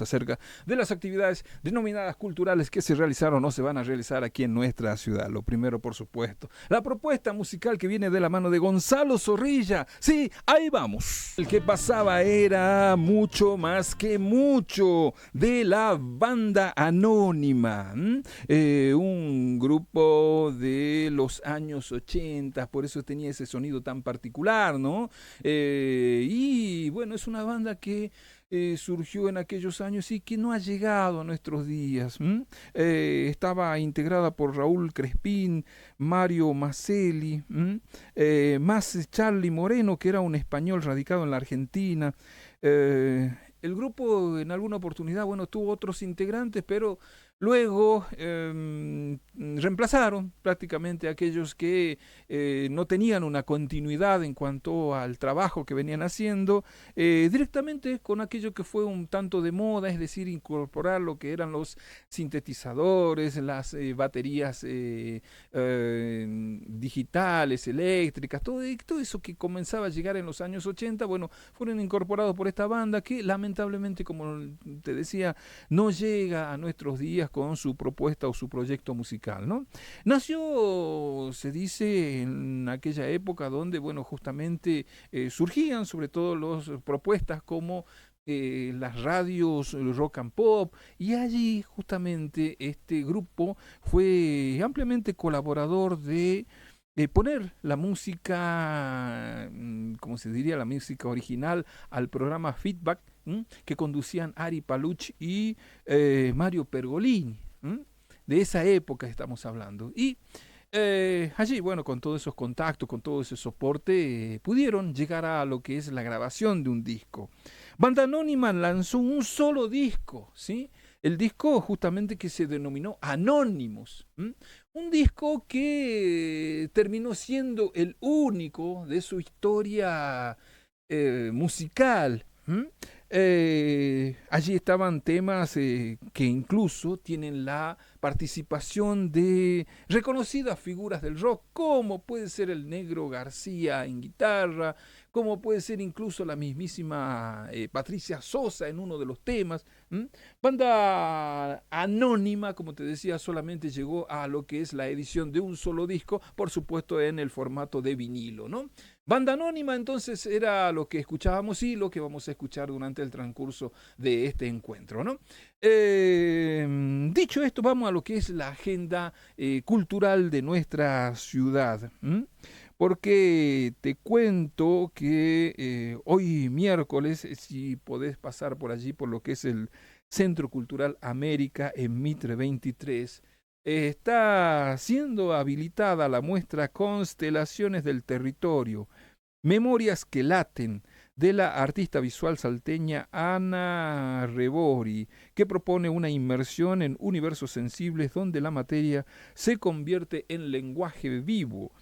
acerca de las actividades denominadas culturales que se realizaron o se van a realizar aquí en nuestra ciudad. Lo primero, por supuesto, la propuesta musical que viene de la mano de Gonzalo Zorrilla. Sí, ahí vamos. El que pasaba era mucho más que mucho de la Banda Anónima, un grupo de los años 80, por eso tenía ese sonido tan particular, ¿no? Y bueno, es una banda que surgió en aquellos años y que no ha llegado a nuestros días. Estaba integrada por Raúl Crespín, Mario Maselli, más Charlie Moreno, que era un español radicado en la Argentina. El grupo en alguna oportunidad, bueno, tuvo otros integrantes, pero luego reemplazaron prácticamente a aquellos que no tenían una continuidad en cuanto al trabajo que venían haciendo, directamente con aquello que fue un tanto de moda, es decir, incorporar lo que eran los sintetizadores, las baterías digitales, eléctricas, todo eso que comenzaba a llegar en los años 80, bueno, fueron incorporados por esta banda que lamentablemente, como te decía, no llega a nuestros días con su propuesta o su proyecto musical, ¿no? Nació, se dice, en aquella época donde, bueno, justamente surgían sobre todo las propuestas como las radios rock and pop, y allí justamente este grupo fue ampliamente colaborador de poner la música, como se diría, la música original al programa Feedback, que conducían Ari Paluch y Mario Pergolini. De esa época estamos hablando. Y allí, bueno, con todos esos contactos, con todo ese soporte, pudieron llegar a lo que es la grabación de un disco. Banda Anónima lanzó un solo disco, ¿sí? El disco justamente que se denominó Anónimos. Un disco que terminó siendo el único de su historia musical. Allí estaban temas que incluso tienen la participación de reconocidas figuras del rock, como puede ser el Negro García en guitarra, como puede ser incluso la mismísima Patricia Sosa en uno de los temas. Banda Anónima, como te decía, solamente llegó a lo que es la edición de un solo disco, por supuesto en el formato de vinilo, ¿no? Banda Anónima entonces era lo que escuchábamos y lo que vamos a escuchar durante el transcurso de este encuentro, ¿no? Dicho esto, vamos a lo que es la agenda cultural de nuestra ciudad. Porque te cuento que hoy miércoles, si podés pasar por allí, por lo que es el Centro Cultural América en Mitre 23, está siendo habilitada la muestra Constelaciones del Territorio, Memorias que laten, de la artista visual salteña Ana Rebori, que propone una inmersión en universos sensibles donde la materia se convierte en lenguaje vivo.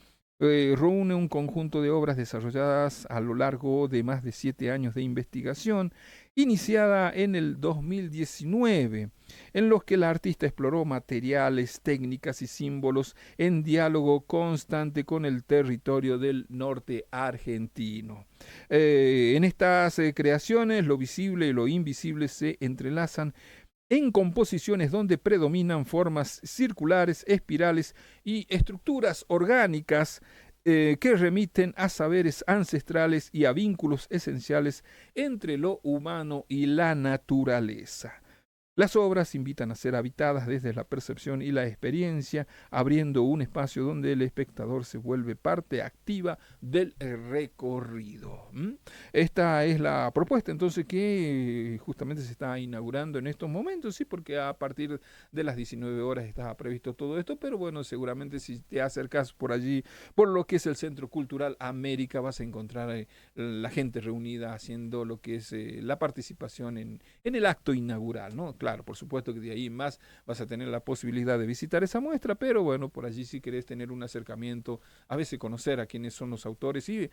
Reúne un conjunto de obras desarrolladas a lo largo de más de 7 años de investigación, iniciada en el 2019, en los que la artista exploró materiales, técnicas y símbolos en diálogo constante con el territorio del norte argentino. En estas creaciones, lo visible y lo invisible se entrelazan en composiciones donde predominan formas circulares, espirales y estructuras orgánicas que remiten a saberes ancestrales y a vínculos esenciales entre lo humano y la naturaleza. Las obras invitan a ser habitadas desde la percepción y la experiencia, abriendo un espacio donde el espectador se vuelve parte activa del recorrido. Esta es la propuesta entonces que justamente se está inaugurando en estos momentos, sí, porque a partir de las 19 horas estaba previsto todo esto, pero bueno, seguramente si te acercas por allí, por lo que es el Centro Cultural América, vas a encontrar la gente reunida haciendo lo que es la participación en el acto inaugural, ¿no? Claro, por supuesto que de ahí más vas a tener la posibilidad de visitar esa muestra, pero bueno, por allí si querés tener un acercamiento, a veces conocer a quiénes son los autores y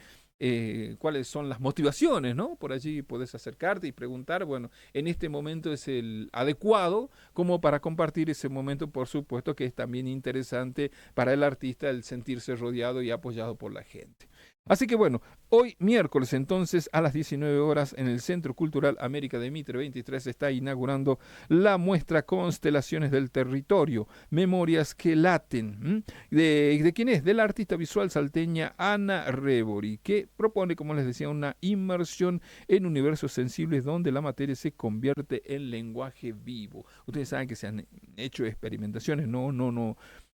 cuáles son las motivaciones, ¿no? Por allí podés acercarte y preguntar, bueno, en este momento es el adecuado como para compartir ese momento, por supuesto que es también interesante para el artista el sentirse rodeado y apoyado por la gente. Así que bueno, hoy miércoles entonces a las 19 horas en el Centro Cultural América de Mitre 23 se está inaugurando la muestra Constelaciones del Territorio, Memorias que Laten. ¿De quién es? De la artista visual salteña Ana Rebori, que propone, como les decía, una inmersión en universos sensibles donde la materia se convierte en lenguaje vivo. Ustedes saben que se han hecho experimentaciones,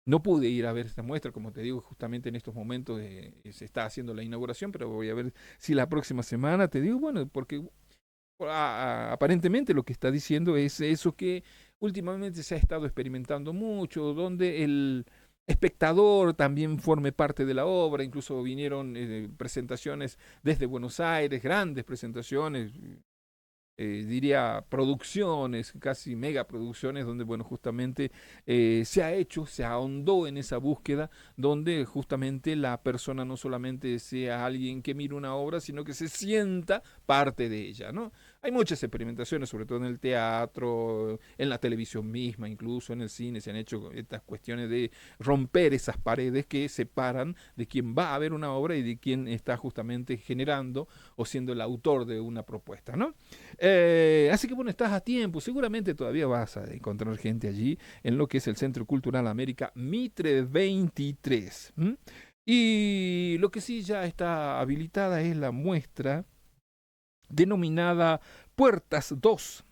no pude ir a ver esta muestra, como te digo, justamente en estos momentos se está haciendo la inauguración, pero voy a ver si la próxima semana te digo, bueno, porque aparentemente lo que está diciendo es eso que últimamente se ha estado experimentando mucho, donde el espectador también forme parte de la obra, incluso vinieron presentaciones desde Buenos Aires, grandes presentaciones, diría producciones, casi megaproducciones, donde, bueno, justamente se ahondó en esa búsqueda, donde justamente la persona no solamente sea alguien que mire una obra, sino que se sienta parte de ella, ¿no? Hay muchas experimentaciones, sobre todo en el teatro, en la televisión misma, incluso en el cine, se han hecho estas cuestiones de romper esas paredes que separan de quien va a ver una obra y de quien está justamente generando o siendo el autor de una propuesta, ¿no? Así que bueno, estás a tiempo, seguramente todavía vas a encontrar gente allí en lo que es el Centro Cultural América Mitre 23. Y lo que sí ya está habilitada es la muestra denominada Puertas 2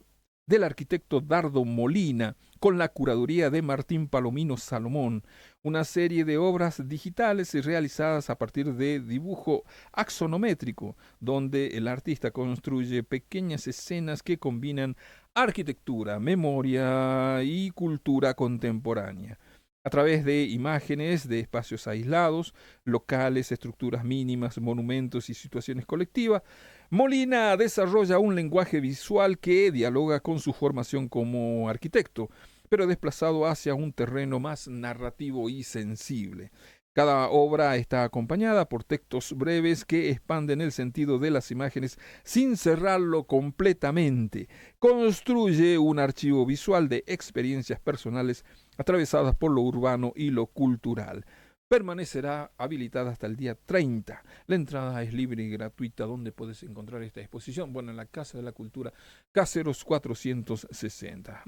del arquitecto Dardo Molina, con la curaduría de Martín Palomino Salomón, una serie de obras digitales realizadas a partir de dibujo axonométrico, donde el artista construye pequeñas escenas que combinan arquitectura, memoria y cultura contemporánea. A través de imágenes de espacios aislados, locales, estructuras mínimas, monumentos y situaciones colectivas, Molina desarrolla un lenguaje visual que dialoga con su formación como arquitecto, pero desplazado hacia un terreno más narrativo y sensible. Cada obra está acompañada por textos breves que expanden el sentido de las imágenes sin cerrarlo completamente. Construye un archivo visual de experiencias personales atravesadas por lo urbano y lo cultural. Permanecerá habilitada hasta el día 30. La entrada es libre y gratuita. ¿Dónde puedes encontrar esta exposición? Bueno, en la Casa de la Cultura, Caseros 460.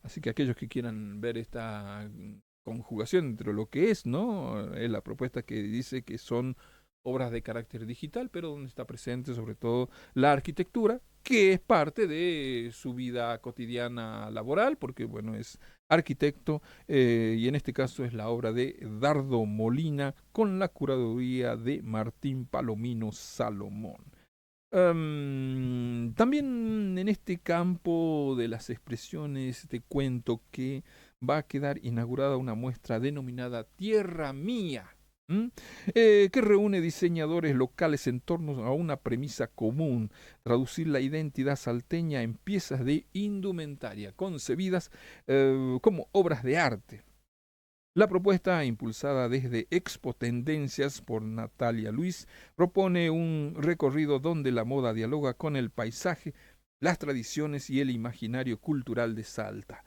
Así que aquellos que quieran ver esta conjugación entre lo que es, ¿no? Es la propuesta que dice que son obras de carácter digital, pero donde está presente sobre todo la arquitectura, que es parte de su vida cotidiana laboral, porque bueno, es arquitecto, y en este caso es la obra de Dardo Molina con la curaduría de Martín Palomino Salomón. También en este campo de las expresiones te cuento que va a quedar inaugurada una muestra denominada Tierra Mía, que reúne diseñadores locales en torno a una premisa común: traducir la identidad salteña en piezas de indumentaria concebidas como obras de arte. La propuesta, impulsada desde Expo Tendencias por Natalia Luis, propone un recorrido donde la moda dialoga con el paisaje, las tradiciones y el imaginario cultural de Salta.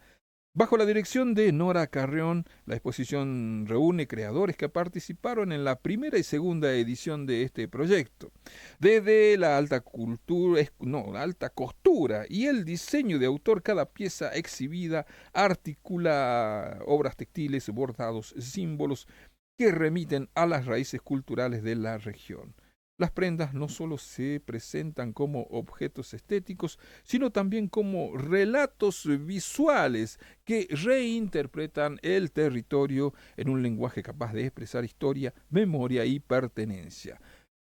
Bajo la dirección de Nora Carreón, la exposición reúne creadores que participaron en la primera y segunda edición de este proyecto. Desde la alta cultura, la alta costura y el diseño de autor, cada pieza exhibida articula obras textiles, bordados, símbolos que remiten a las raíces culturales de la región. Las prendas no solo se presentan como objetos estéticos, sino también como relatos visuales que reinterpretan el territorio en un lenguaje capaz de expresar historia, memoria y pertenencia.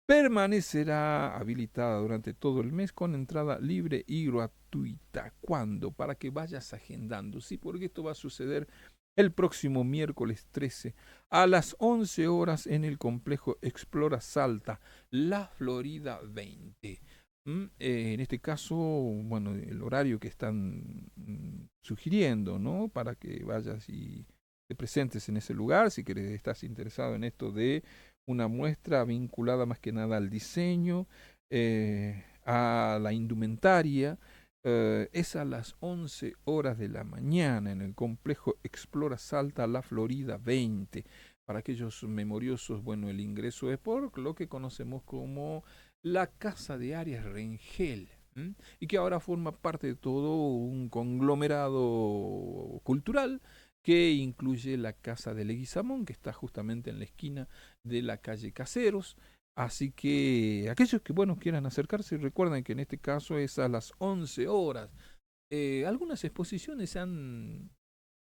Permanecerá habilitada durante todo el mes con entrada libre y gratuita. ¿Cuándo? Para que vayas agendando. Sí, porque esto va a suceder el próximo miércoles 13 a las 11 horas en el complejo Explora Salta, La Florida 20. En este caso, bueno, el horario que están sugiriendo, ¿no? Para que vayas y te presentes en ese lugar, si querés, estás interesado en esto de una muestra vinculada más que nada al diseño, a la indumentaria. Es a las 11 horas de la mañana en el complejo Explora Salta La Florida 20. para aquellos memoriosos, bueno, el ingreso es por lo que conocemos como la Casa de Arias Rengel, y que ahora forma parte de todo un conglomerado cultural que incluye la Casa de Leguizamón, que está justamente en la esquina de la calle Caseros. Así que aquellos que bueno quieran acercarse, recuerden que en este caso es a las 11 horas. Algunas exposiciones se han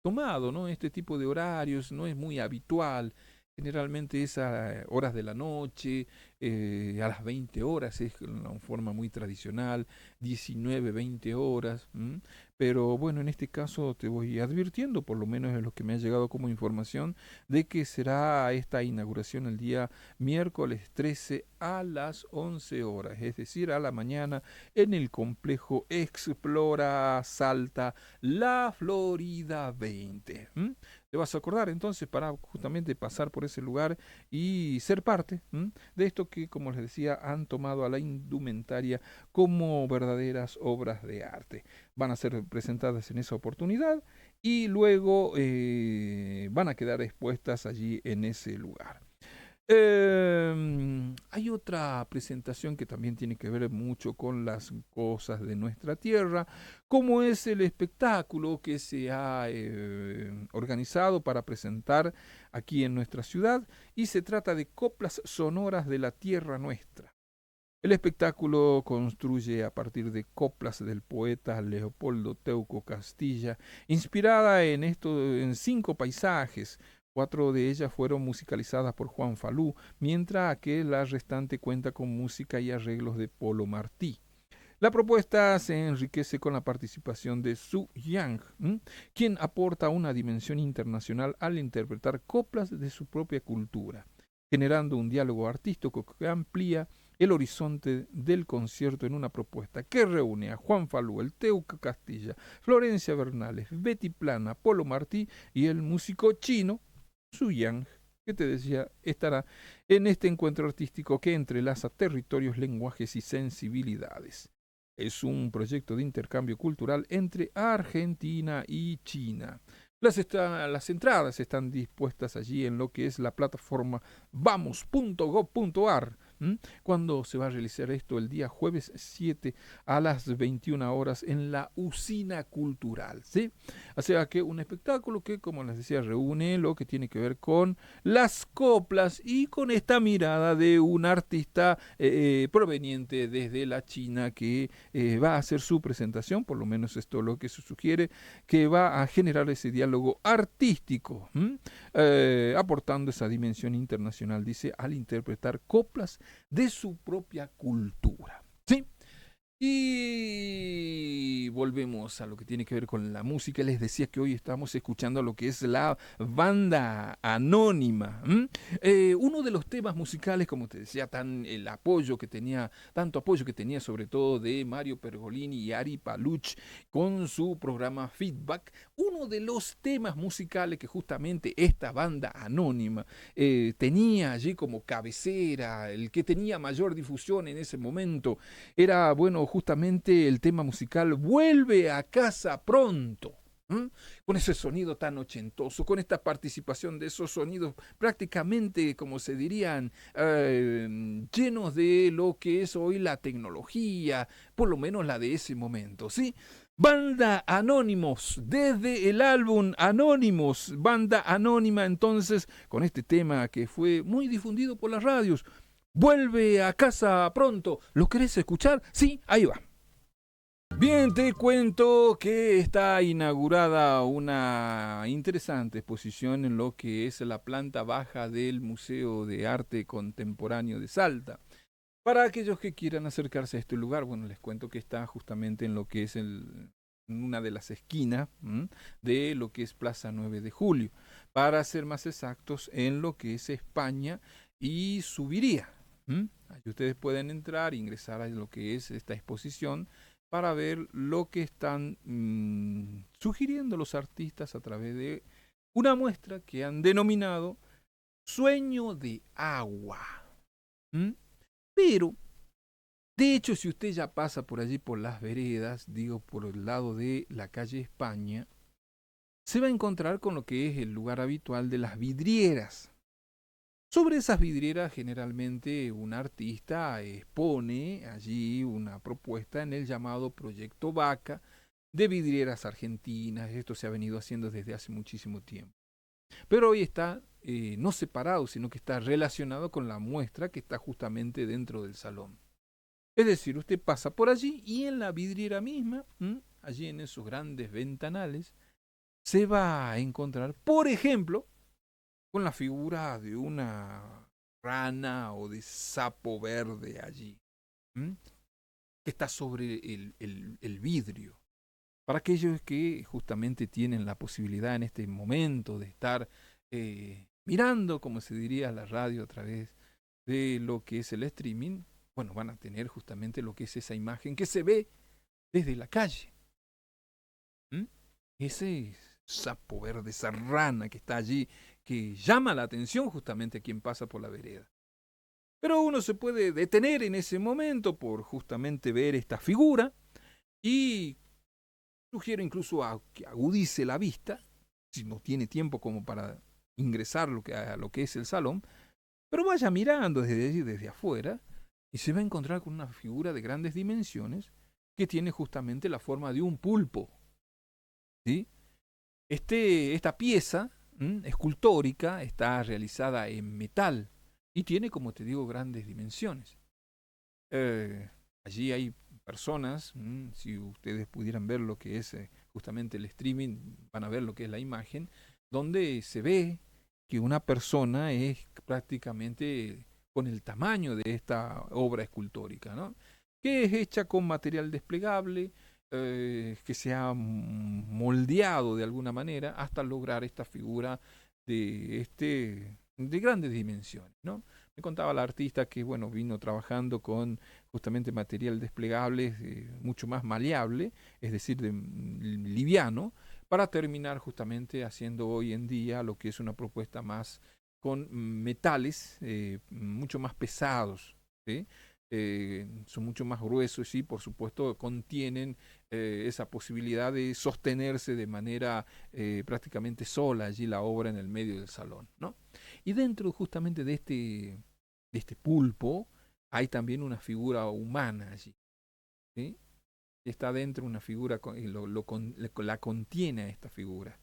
tomado, ¿no? Este tipo de horarios no es muy habitual. Generalmente es a horas de la noche, a las 20 horas, es una forma muy tradicional, 19, 20 horas. Pero bueno, en este caso te voy advirtiendo, por lo menos es lo que me ha llegado como información, de que será esta inauguración el día miércoles 13 a las 11 horas, es decir, a la mañana, en el complejo Explora Salta La Florida 20. Te vas a acordar entonces para justamente pasar por ese lugar y ser parte de esto que, como les decía, han tomado a la indumentaria como verdaderas obras de arte. Van a ser presentadas en esa oportunidad y luego van a quedar expuestas allí en ese lugar. Hay otra presentación que también tiene que ver mucho con las cosas de nuestra tierra, como es el espectáculo que se ha organizado para presentar aquí en nuestra ciudad, y se trata de Coplas Sonoras de la Tierra Nuestra. El espectáculo construye a partir de coplas del poeta Leopoldo Teuco Castilla, inspirada en 5 paisajes. 4 de ellas fueron musicalizadas por Juan Falú, mientras que la restante cuenta con música y arreglos de Polo Martí. La propuesta se enriquece con la participación de Su Yang, quien aporta una dimensión internacional al interpretar coplas de su propia cultura, generando un diálogo artístico que amplía el horizonte del concierto en una propuesta que reúne a Juan Falú, el Teuco Castilla, Florencia Bernales, Betty Plana, Polo Martí y el músico chino Su Yang, que te decía estará en este encuentro artístico que entrelaza territorios, lenguajes y sensibilidades. Es un proyecto de intercambio cultural entre Argentina y China. Las entradas están dispuestas allí en lo que es la plataforma vamos.gov.ar. Cuando se va a realizar esto el día jueves 7 a las 21 horas en la Usina Cultural, ¿sí? O sea que un espectáculo que, como les decía, reúne lo que tiene que ver con las coplas y con esta mirada de un artista proveniente desde la China que va a hacer su presentación, por lo menos esto es lo que se sugiere, que va a generar ese diálogo artístico, aportando esa dimensión internacional, dice, al interpretar coplas de su propia cultura. ¿Sí? Y volvemos a lo que tiene que ver con la música. Les decía que hoy estamos escuchando lo que es la banda anónima. Uno de los temas musicales, como te decía, tanto apoyo que tenía sobre todo de Mario Pergolini y Ari Paluch con su programa Feedback. Uno de los temas musicales que justamente esta banda anónima tenía allí como cabecera, el que tenía mayor difusión en ese momento, era, bueno, justamente el tema musical Vuelve a casa pronto. Con ese sonido tan ochentoso, con esta participación de esos sonidos prácticamente, como se dirían, llenos de lo que es hoy la tecnología, por lo menos la de ese momento, ¿sí? Banda Anónimos, desde el álbum Anónimos, banda anónima entonces, con este tema que fue muy difundido por las radios, Vuelve a casa pronto. ¿Lo querés escuchar? Sí, ahí va. Bien, te cuento que está inaugurada una interesante exposición en lo que es la planta baja del Museo de Arte Contemporáneo de Salta. Para aquellos que quieran acercarse a este lugar, bueno, les cuento que está justamente en lo que es una de las esquinas de lo que es Plaza 9 de Julio. Para ser más exactos, en lo que es España y Subiría. Ahí ustedes pueden entrar, ingresar a lo que es esta exposición para ver lo que están sugiriendo los artistas a través de una muestra que han denominado Sueño de Agua. Pero, de hecho, si usted ya pasa por allí, por las veredas, digo, por el lado de la calle España, se va a encontrar con lo que es el lugar habitual de las vidrieras. Sobre esas vidrieras generalmente un artista expone allí una propuesta en el llamado Proyecto Vaca de vidrieras argentinas. Esto se ha venido haciendo desde hace muchísimo tiempo. Pero hoy está no separado, sino que está relacionado con la muestra que está justamente dentro del salón. Es decir, usted pasa por allí y en la vidriera misma, allí en esos grandes ventanales, se va a encontrar, por ejemplo, con la figura de una rana o de sapo verde allí, ¿m? Que está sobre el vidrio. Para aquellos que justamente tienen la posibilidad en este momento de estar mirando, como se diría, la radio a través de lo que es el streaming, bueno, van a tener justamente lo que es esa imagen que se ve desde la calle. ¿M? Ese sapo verde, esa rana que está allí, que llama la atención justamente a quien pasa por la vereda. Pero uno se puede detener en ese momento por justamente ver esta figura y sugiero incluso a que agudice la vista, si no tiene tiempo como para ingresar a lo que es el salón, pero vaya mirando desde allí, desde afuera, y se va a encontrar con una figura de grandes dimensiones que tiene justamente la forma de un pulpo. ¿Sí? Esta pieza escultórica está realizada en metal y tiene, como te digo, grandes dimensiones. Allí hay personas, si ustedes pudieran ver lo que es justamente el streaming, van a ver lo que es la imagen, donde se ve que una persona es prácticamente con el tamaño de esta obra escultórica, ¿no? Que es hecha con material desplegable, que se ha moldeado de alguna manera hasta lograr esta figura de grandes dimensiones, ¿no? Me contaba la artista que, bueno, vino trabajando con justamente material desplegable mucho más maleable, es decir, liviano, para terminar justamente haciendo hoy en día lo que es una propuesta más con metales mucho más pesados, ¿sí? Son mucho más gruesos y por supuesto contienen esa posibilidad de sostenerse de manera prácticamente sola allí la obra en el medio del salón, ¿no? Y dentro justamente de este pulpo hay también una figura humana allí, ¿sí? Está dentro una figura y la contiene a esta figura.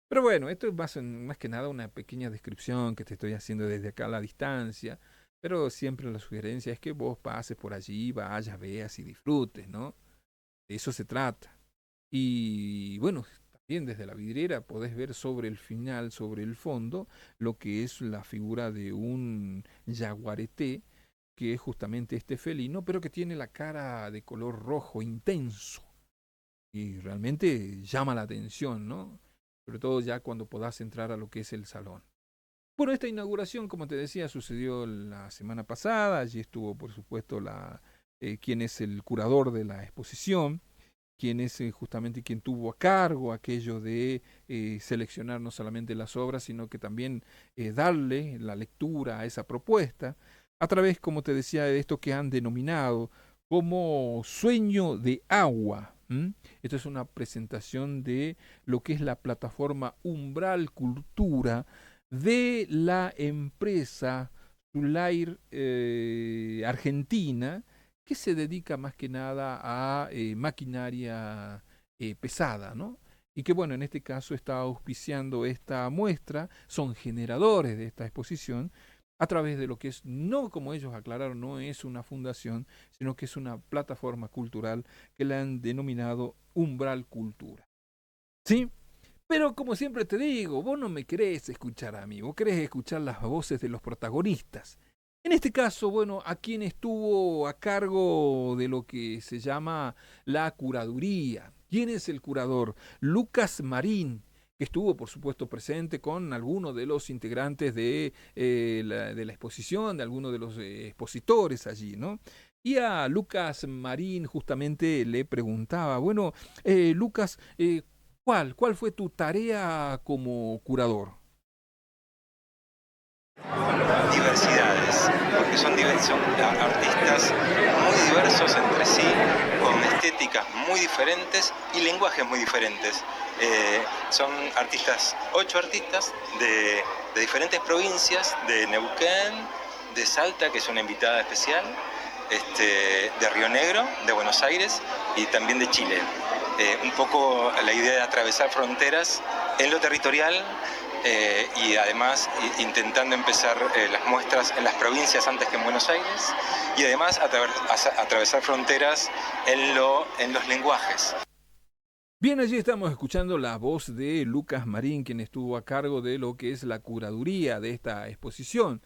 Pero bueno, esto es más que nada una pequeña descripción que te estoy haciendo desde acá a la distancia, pero siempre la sugerencia es que vos pases por allí, vayas, veas y disfrutes, ¿no? De eso se trata. Y bueno, también desde la vidriera podés ver sobre el final, sobre el fondo, lo que es la figura de un jaguareté, que es justamente este felino, pero que tiene la cara de color rojo intenso. Y realmente llama la atención, ¿no? Sobre todo ya cuando podás entrar a lo que es el salón. Bueno, esta inauguración, como te decía, sucedió la semana pasada. Allí estuvo, por supuesto, quien es el curador de la exposición, quien es justamente quien tuvo a cargo aquello de seleccionar no solamente las obras, sino que también darle la lectura a esa propuesta, a través, como te decía, de esto que han denominado como Sueño de Agua. Esto es una presentación de lo que es la plataforma Umbral Cultura de la empresa Sulair Argentina, que se dedica más que nada a maquinaria pesada, ¿no? Y que bueno, en este caso está auspiciando esta muestra, son generadores de esta exposición, a través de lo que es, no como ellos aclararon, no es una fundación, sino que es una plataforma cultural que la han denominado Umbral Cultura. ¿Sí? Pero como siempre te digo, vos no me querés escuchar a mí, vos querés escuchar las voces de los protagonistas. En este caso, bueno, a quien estuvo a cargo de lo que se llama la curaduría. ¿Quién es el curador? Lucas Marín, que estuvo, por supuesto, presente con algunos de los integrantes de la exposición, de algunos de los expositores allí, ¿no? Y a Lucas Marín justamente le preguntaba, bueno, Lucas, ¿cuál fue tu tarea como curador? Diversidades, porque son artistas muy diversos entre sí, con estéticas muy diferentes y lenguajes muy diferentes. Son 8 artistas de de diferentes provincias, de Neuquén, de Salta, que es una invitada especial, de Río Negro, de Buenos Aires y también de Chile. Un poco la idea de atravesar fronteras en lo territorial y además intentando empezar las muestras en las provincias antes que en Buenos Aires y además atravesar fronteras en los lenguajes. Bien, allí estamos escuchando la voz de Lucas Marín, quien estuvo a cargo de lo que es la curaduría de esta exposición.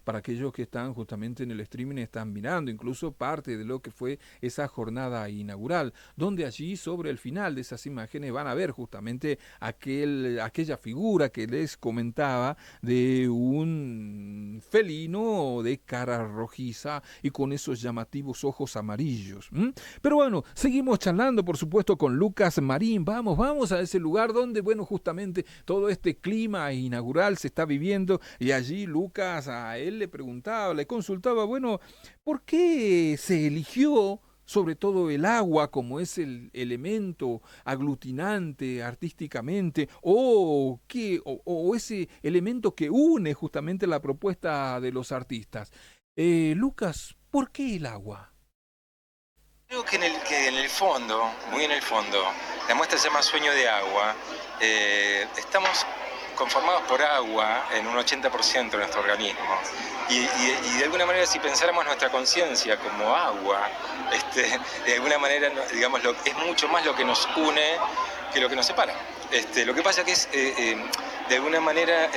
Para aquellos que están justamente en el streaming, están mirando incluso parte de lo que fue esa jornada inaugural, donde allí sobre el final de esas imágenes van a ver justamente aquella figura que les comentaba de un felino de cara rojiza y con esos llamativos ojos amarillos. Pero bueno, seguimos charlando, por supuesto, con Lucas Marín. Vamos a ese lugar donde, bueno, justamente todo este clima inaugural se está viviendo, y allí Lucas a él le preguntaba, le consultaba, bueno, ¿por qué se eligió sobre todo el agua como es el elemento aglutinante artísticamente, o ese elemento que une justamente la propuesta de los artistas? Lucas, ¿por qué el agua? Creo que en el fondo, muy en el fondo, la muestra se llama Sueño de Agua. Estamos conformados por agua en un 80% de nuestro organismo. Y de alguna manera, si pensáramos nuestra conciencia como agua, de alguna manera, digamos, es mucho más lo que nos une que lo que nos separa. Lo que pasa que es, de alguna manera,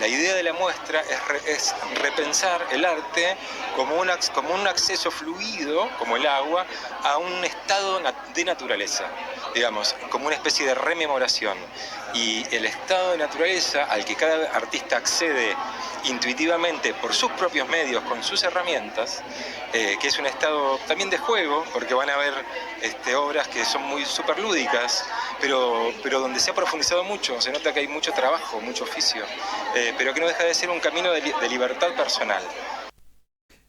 la idea de la muestra es repensar el arte como un acceso fluido, como el agua, a un estado de naturaleza, digamos, como una especie de rememoración. Y el estado de naturaleza al que cada artista accede intuitivamente por sus propios medios, con sus herramientas, que es un estado también de juego, porque van a haber obras que son muy súper lúdicas, pero donde se ha profundizado mucho, se nota que hay mucho trabajo, mucho oficio, pero que no deja de ser un camino de libertad personal.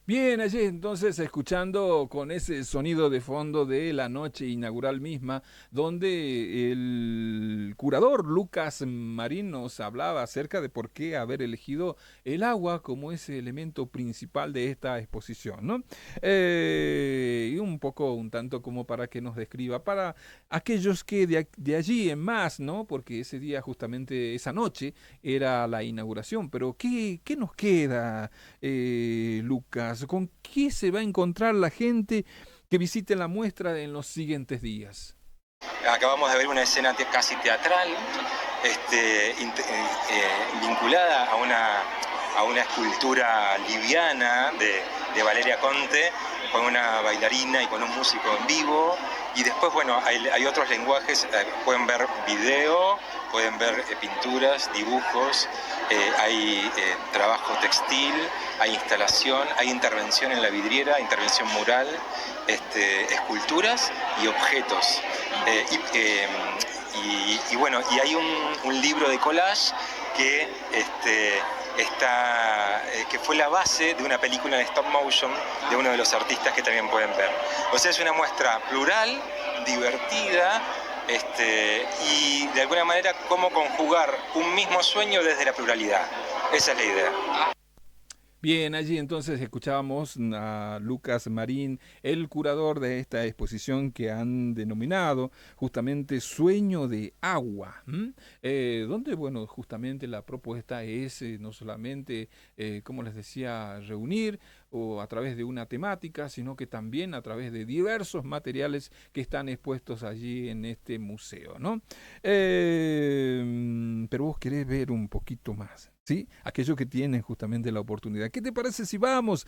Bien, allí entonces escuchando con ese sonido de fondo de la noche inaugural misma, donde el curador Lucas Marín nos hablaba acerca de por qué haber elegido el agua como ese elemento principal de esta exposición, ¿no? Y un tanto como para que nos describa, para aquellos que de allí en más, ¿no? Porque ese día, justamente esa noche, era la inauguración, pero ¿qué nos queda, Lucas? ¿Con qué se va a encontrar la gente que visite la muestra en los siguientes días? Acabamos de ver una escena casi teatral, vinculada a una escultura liviana de Valeria Conte, con una bailarina y con un músico en vivo. Y después, bueno, hay otros lenguajes, pueden ver video, pueden ver pinturas, dibujos, hay trabajo textil, hay instalación, hay intervención en la vidriera, intervención mural, esculturas y objetos. Y bueno, y hay un libro de collage que que fue la base de una película de stop motion de uno de los artistas que también pueden ver. O sea, es una muestra plural, divertida, y de alguna manera cómo conjugar un mismo sueño desde la pluralidad. Esa es la idea. Bien, allí entonces escuchábamos a Lucas Marín, el curador de esta exposición que han denominado justamente Sueño de Agua, donde, bueno, justamente la propuesta es no solamente, como les decía, reunir o a través de una temática, sino que también a través de diversos materiales que están expuestos allí en este museo, ¿no? Pero vos querés ver un poquito más, ¿sí? Aquellos que tienen justamente la oportunidad. ¿Qué te parece si vamos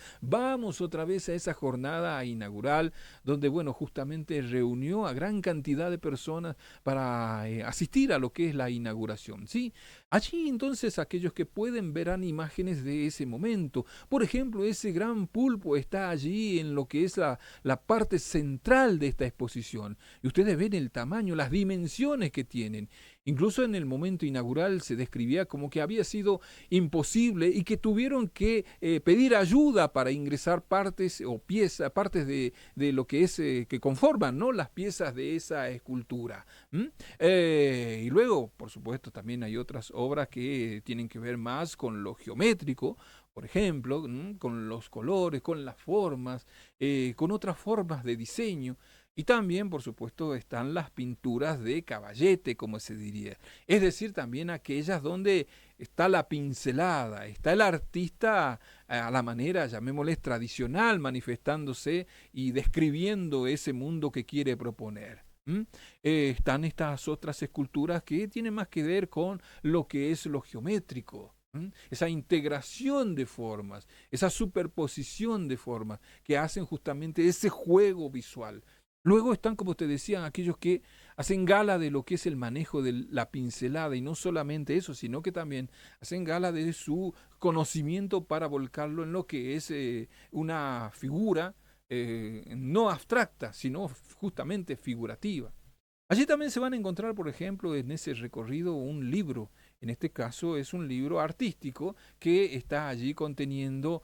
otra vez a esa jornada inaugural donde, bueno, justamente reunió a gran cantidad de personas para asistir a lo que es la inauguración, ¿sí? Allí entonces aquellos que pueden verán imágenes de ese momento. Por ejemplo, ese gran gran pulpo está allí en lo que es la parte central de esta exposición. Y ustedes ven el tamaño, las dimensiones que tienen. Incluso en el momento inaugural se describía como que había sido imposible y que tuvieron que pedir ayuda para ingresar partes o piezas, partes de lo que es que conforman, ¿no?, las piezas de esa escultura. Y luego, por supuesto, también hay otras obras que tienen que ver más con lo geométrico, por ejemplo, con los colores, con las formas, con otras formas de diseño. Y también, por supuesto, están las pinturas de caballete, como se diría. Es decir, también aquellas donde está la pincelada, está el artista a la manera, llamémosle, tradicional, manifestándose y describiendo ese mundo que quiere proponer. Están estas otras esculturas que tienen más que ver con lo que es lo geométrico. Esa integración de formas, esa superposición de formas que hacen justamente ese juego visual. Luego están, como te decía, aquellos que hacen gala de lo que es el manejo de la pincelada, y no solamente eso, sino que también hacen gala de su conocimiento para volcarlo en lo que es una figura no abstracta, sino justamente figurativa. Allí también se van a encontrar, por ejemplo, en ese recorrido un libro. En este caso es un libro artístico que está allí conteniendo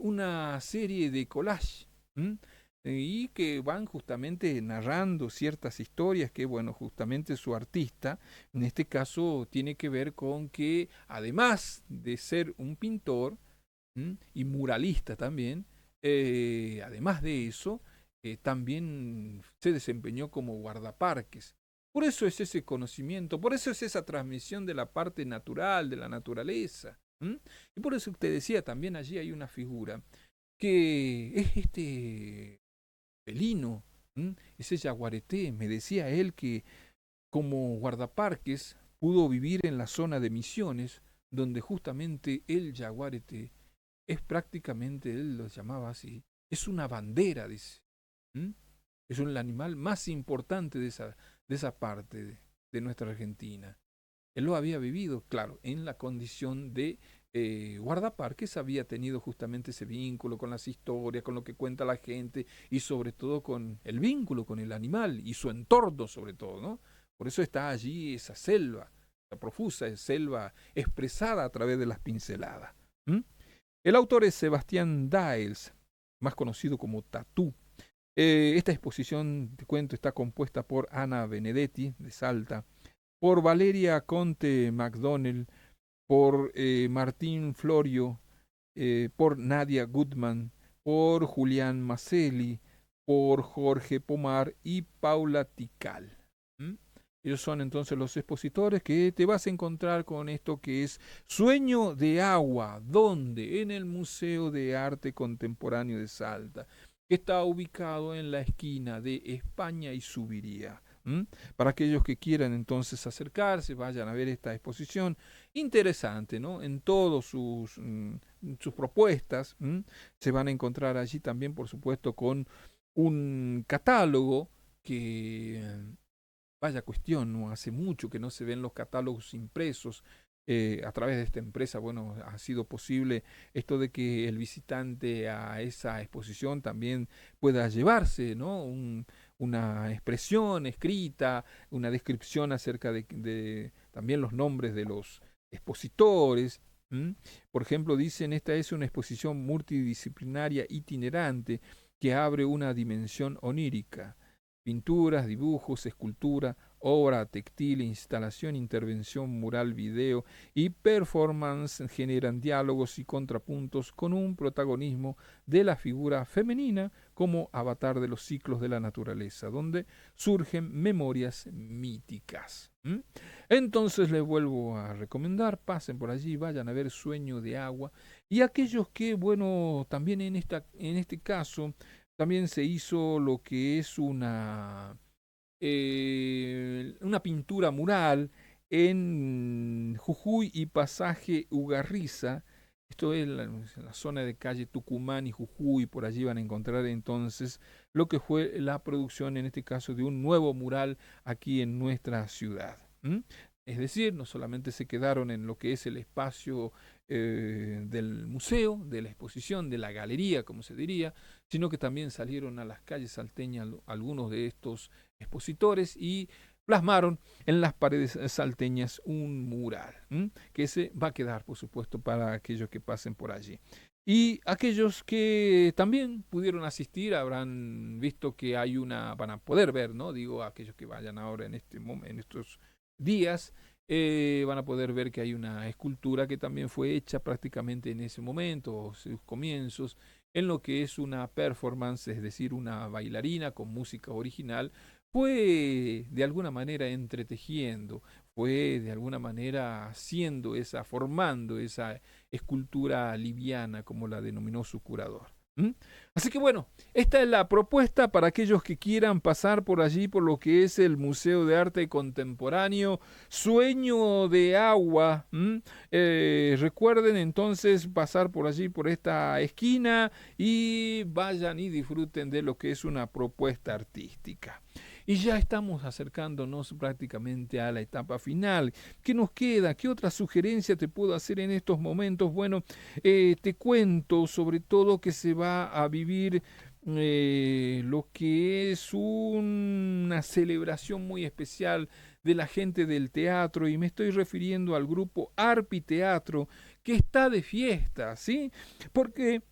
una serie de collages y que van justamente narrando ciertas historias que, bueno, justamente su artista, en este caso, tiene que ver con que, además de ser un pintor y muralista también, además de eso, también se desempeñó como guardaparques. Por eso es ese conocimiento, por eso es esa transmisión de la parte natural, de la naturaleza. Y por eso te decía, también allí hay una figura que es este felino, ese yaguareté. Me decía él que como guardaparques pudo vivir en la zona de Misiones, donde justamente el yaguareté es prácticamente, él lo llamaba así, es una bandera, dice. Es el animal más importante de esa parte de nuestra Argentina. Él lo había vivido, claro, en la condición de guardaparques, había tenido justamente ese vínculo con las historias, con lo que cuenta la gente y sobre todo con el vínculo con el animal y su entorno sobre todo, ¿no? Por eso está allí esa selva, la profusa selva expresada a través de las pinceladas. El autor es Sebastián Daels, más conocido como Tatú. Esta exposición, te cuento, está compuesta por Ana Benedetti, de Salta, por Valeria Conte McDonnell, por Martín Florio, por Nadia Goodman, por Julián Macelli, por Jorge Pomar y Paula Tikal. Ellos son entonces los expositores que te vas a encontrar con esto que es Sueño de Agua, donde en el Museo de Arte Contemporáneo de Salta, que está ubicado en la esquina de España y Subiría. Para aquellos que quieran entonces acercarse, vayan a ver esta exposición interesante, ¿no? En todas sus propuestas se van a encontrar allí también, por supuesto, con un catálogo que vaya cuestión, ¿no? Hace mucho que no se ven los catálogos impresos. A través de esta empresa, bueno, ha sido posible esto de que el visitante a esa exposición también pueda llevarse, ¿no? Una expresión escrita, una descripción acerca de también los nombres de los expositores. Por ejemplo, dicen, esta es una exposición multidisciplinaria itinerante que abre una dimensión onírica. Pinturas, dibujos, escultura, obra textil, instalación, intervención, mural, video y performance generan diálogos y contrapuntos con un protagonismo de la figura femenina como avatar de los ciclos de la naturaleza, donde surgen memorias míticas. Entonces les vuelvo a recomendar, pasen por allí, vayan a ver Sueño de Agua, y aquellos que, bueno, también en este caso, también se hizo lo que es una pintura mural en Jujuy y Pasaje Ugarriza. Esto es la zona de calle Tucumán y Jujuy. Por allí van a encontrar entonces lo que fue la producción, en este caso, de un nuevo mural aquí en nuestra ciudad. Es decir, no solamente se quedaron en lo que es el espacio del museo, de la exposición, de la galería, como se diría, sino que también salieron a las calles salteñas algunos de estos expositores y plasmaron en las paredes salteñas un mural, que se va a quedar, por supuesto, para aquellos que pasen por allí. Y aquellos que también pudieron asistir habrán visto que hay van a poder ver, ¿no? Digo, aquellos que vayan ahora en estos días, van a poder ver que hay una escultura que también fue hecha prácticamente en ese momento, o sus comienzos, en lo que es una performance, es decir, una bailarina con música original, fue de alguna manera entretejiendo, fue de alguna manera formando esa escultura liviana, como la denominó su curador. Así que bueno, esta es la propuesta para aquellos que quieran pasar por allí, por lo que es el Museo de Arte Contemporáneo Sueño de Agua. Recuerden entonces pasar por allí, por esta esquina, y vayan y disfruten de lo que es una propuesta artística. Y ya estamos acercándonos prácticamente a la etapa final. ¿Qué nos queda? ¿Qué otra sugerencia te puedo hacer en estos momentos? Bueno, te cuento sobre todo que se va a vivir lo que es una celebración muy especial de la gente del teatro, y me estoy refiriendo al grupo Arpi Teatro, que está de fiesta, ¿sí? Porque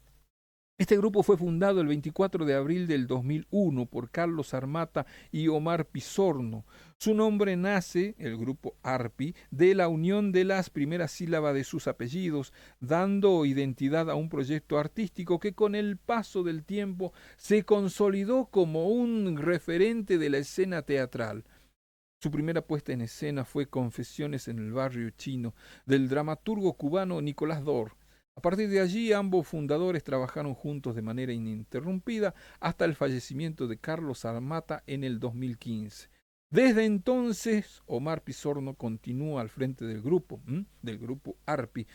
este grupo fue fundado el 24 de abril del 2001 por Carlos Armata y Omar Pizorno. Su nombre nace, el grupo Arpi, de la unión de las primeras sílabas de sus apellidos, dando identidad a un proyecto artístico que con el paso del tiempo se consolidó como un referente de la escena teatral. Su primera puesta en escena fue Confesiones en el barrio chino, del dramaturgo cubano Nicolás Dor. A partir de allí, ambos fundadores trabajaron juntos de manera ininterrumpida hasta el fallecimiento de Carlos Armata en el 2015. Desde entonces, Omar Pizorno continúa al frente del grupo Arpi,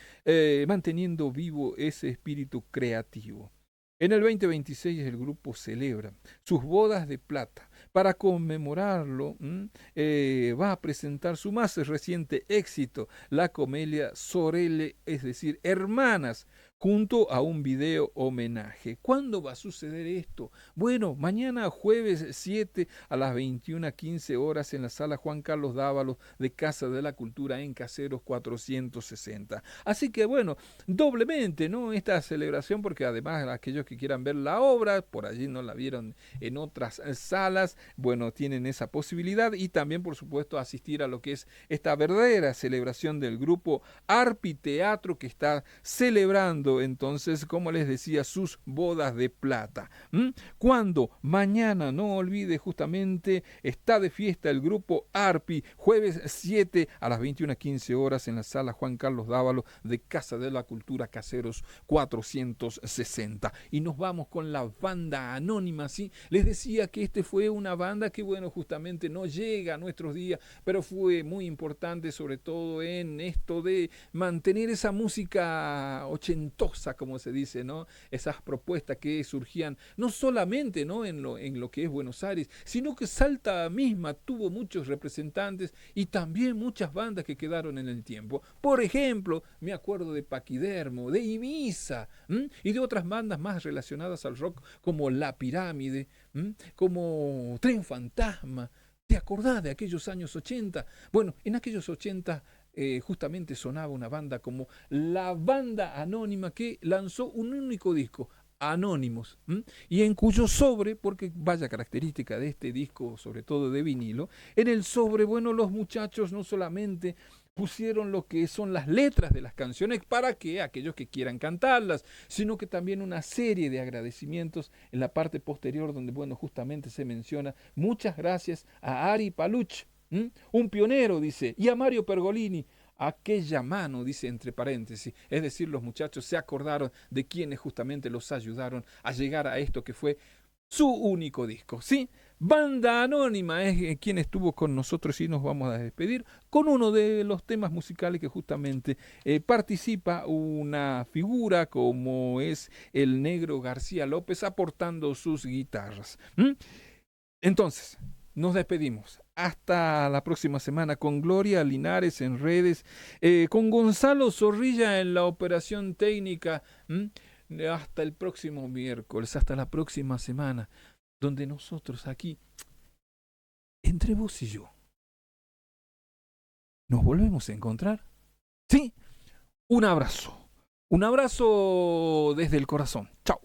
manteniendo vivo ese espíritu creativo. En el 2026 el grupo celebra sus bodas de plata. Para conmemorarlo, va a presentar su más reciente éxito, la comedia Sorelle, es decir, Hermanas, junto a un video homenaje. ¿Cuándo va a suceder esto? Bueno, mañana jueves 7 a las 21:15 horas en la sala Juan Carlos Dávalos de Casa de la Cultura en Caseros 460. Así que bueno, doblemente, ¿no? Esta celebración, porque además aquellos que quieran ver la obra, por allí no la vieron en otras salas, bueno, tienen esa posibilidad, y también por supuesto asistir a lo que es esta verdadera celebración del grupo Arpi Teatro, que está celebrando entonces, como les decía, sus bodas de plata. Cuando mañana, no olvide, justamente está de fiesta el grupo Arpi, jueves 7 a las 21:15 horas en la sala Juan Carlos Dávalos de Casa de la Cultura, Caseros 460. Y nos vamos con la banda anónima, ¿sí? Les decía que fue una banda que, bueno, justamente no llega a nuestros días, pero fue muy importante, sobre todo en esto de mantener esa música ochentosa, como se dice, ¿no? Esas propuestas que surgían no solamente, ¿no?, en lo que es Buenos Aires, sino que Salta misma tuvo muchos representantes y también muchas bandas que quedaron en el tiempo. Por ejemplo, me acuerdo de Paquidermo, de Ibiza, y de otras bandas más relacionadas al rock, como La Pirámide, como Tren Fantasma. ¿Te acordás de aquellos años 80? Bueno, en aquellos 80 justamente sonaba una banda como la Banda Anónima, que lanzó un único disco, Anónimos, y en cuyo sobre, porque vaya característica de este disco, sobre todo de vinilo, en el sobre, bueno, los muchachos no solamente pusieron lo que son las letras de las canciones para que aquellos que quieran cantarlas, sino que también una serie de agradecimientos en la parte posterior, donde, bueno, justamente se menciona muchas gracias a Ari Paluch, un pionero, dice, y a Mario Pergolini, aquella mano, dice entre paréntesis. Es decir, los muchachos se acordaron de quienes justamente los ayudaron a llegar a esto que fue su único disco, ¿sí? Banda Anónima es quien estuvo con nosotros, y nos vamos a despedir con uno de los temas musicales que justamente participa una figura como es el Negro García López, aportando sus guitarras. Entonces, nos despedimos. Hasta la próxima semana con Gloria Linares en redes, con Gonzalo Zorrilla en la operación técnica. Hasta el próximo miércoles, hasta la próxima semana, donde nosotros aquí, entre vos y yo, nos volvemos a encontrar. Sí, un abrazo desde el corazón. Chao.